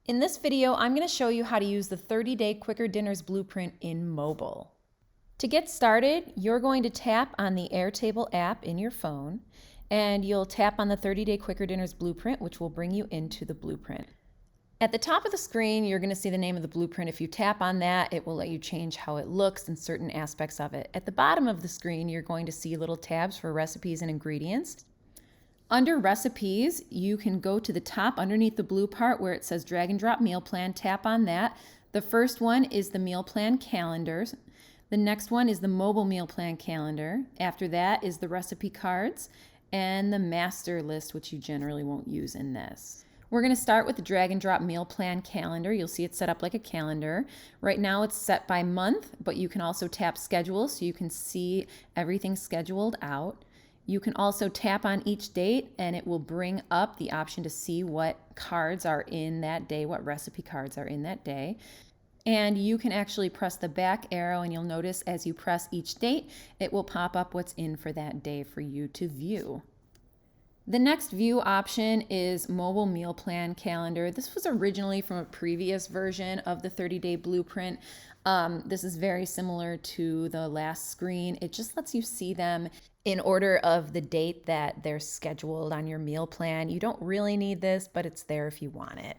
In this video, I'm going to show you how to use the 30-day Quicker Dinners blueprint in mobile. To get started, you're going to tap on the Airtable app in your phone, and you'll tap on the 30-day Quicker Dinners blueprint, which will bring you into the blueprint. At the top of the screen, you're going to see the name of the blueprint. If you tap on that, it will let you change how it looks and certain aspects of it. At the bottom of the screen, you're going to see little tabs for recipes and ingredients. Under recipes, you can go to the top underneath the blue part where it says drag and drop meal plan. Tap on that. The first one is the meal plan calendars. The next one is the mobile meal plan calendar. After that is the recipe cards and the master list, which you generally won't use in this. We're going to start with the drag and drop meal plan calendar. You'll see it set up like a calendar. Right now it's set by month, but you can also tap schedule so you can see everything scheduled out. You can also tap on each date and it will bring up the option to see what cards are in that day, what recipe cards are in that day. And you can actually press the back arrow and you'll notice as you press each date, it will pop up what's in for that day for you to view. The next view option is mobile meal plan calendar. This was originally from a previous version of the 30-day blueprint. This is very similar to the last screen. It just lets you see them in order of the date that they're scheduled on your meal plan. You don't really need this, but it's there if you want it.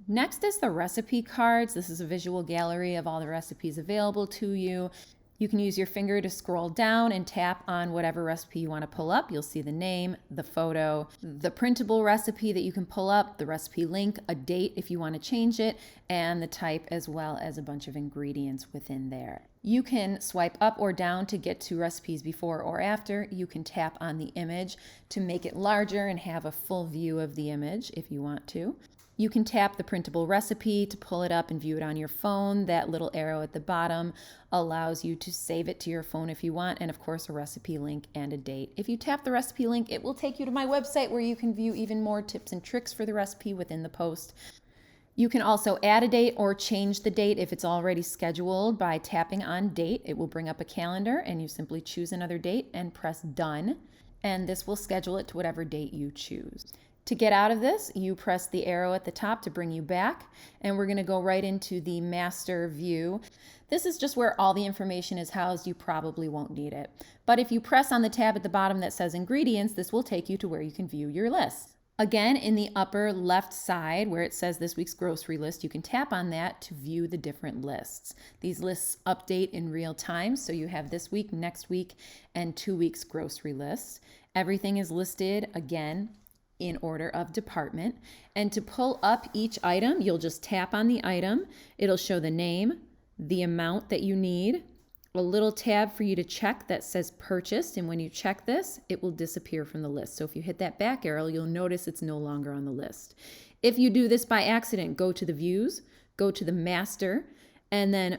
Next is the recipe cards. This is a visual gallery of all the recipes available to you. You can use your finger to scroll down and tap on whatever recipe you want to pull up. You'll see the name, the photo, the printable recipe that you can pull up, the recipe link, a date if you want to change it, and the type as well as a bunch of ingredients within there. You can swipe up or down to get to recipes before or after. You can tap on the image to make it larger and have a full view of the image if you want to. You can tap the printable recipe to pull it up and view it on your phone. That little arrow at the bottom allows you to save it to your phone if you want, and of course a recipe link and a date. If you tap the recipe link, it will take you to my website where you can view even more tips and tricks for the recipe within the post. You can also add a date or change the date if it's already scheduled by tapping on date. It will bring up a calendar and you simply choose another date and press done, and this will schedule it to whatever date you choose. To get out of this, you press the arrow at the top to bring you back, and we're going to go right into the master view. This is just where all the information is housed. You probably won't need it. But if you press on the tab at the bottom that says ingredients, this will take you to where you can view your list. Again, in the upper left side where it says this week's grocery list, you can tap on that to view the different lists. These lists update in real time, so you have this week, next week, and 2 weeks grocery lists. Everything is listed again in order of department. And to pull up each item, you'll just tap on the item. It'll show the name, the amount that you need, a little tab for you to check that says purchased, and when you check this, it will disappear from the list. So if you hit that back arrow, you'll notice it's no longer on the list. If you do this by accident, go to the views, go to the master, and then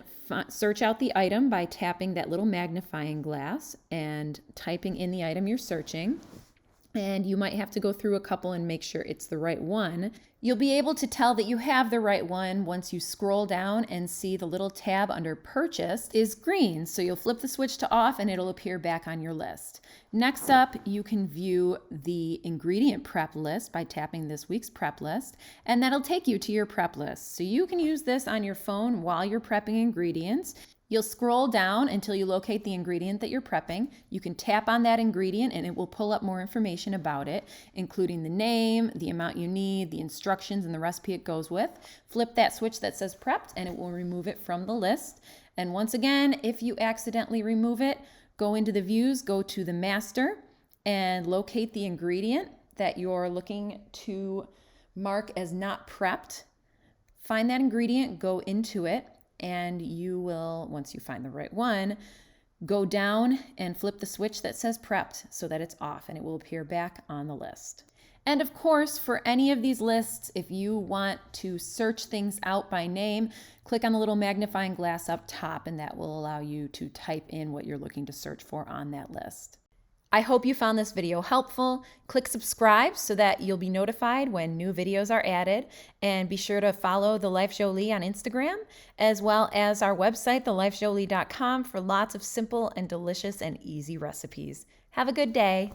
search out the item by tapping that little magnifying glass and typing in the item you're searching. And you might have to go through a couple and make sure it's the right one. You'll be able to tell that you have the right one once you scroll down and see the little tab under purchased is green. So you'll flip the switch to off and it'll appear back on your list. Next up, you can view the ingredient prep list by tapping this week's prep list, and that'll take you to your prep list. So you can use this on your phone while you're prepping ingredients. You'll scroll down until you locate the ingredient that you're prepping. You can tap on that ingredient and it will pull up more information about it, including the name, the amount you need, the instructions, and the recipe it goes with. Flip that switch that says prepped and it will remove it from the list. And once again, if you accidentally remove it, go into the views, go to the master, and locate the ingredient that you're looking to mark as not prepped. Find that ingredient, go into it, and you will, once you find the right one, go down and flip the switch that says prepped so that it's off and it will appear back on the list. And of course, for any of these lists, if you want to search things out by name, click on the little magnifying glass up top and that will allow you to type in what you're looking to search for on that list. I hope you found this video helpful. Click subscribe so that you'll be notified when new videos are added. And be sure to follow The Life Jolie on Instagram, as well as our website, thelifejolie.com, for lots of simple and delicious and easy recipes. Have a good day.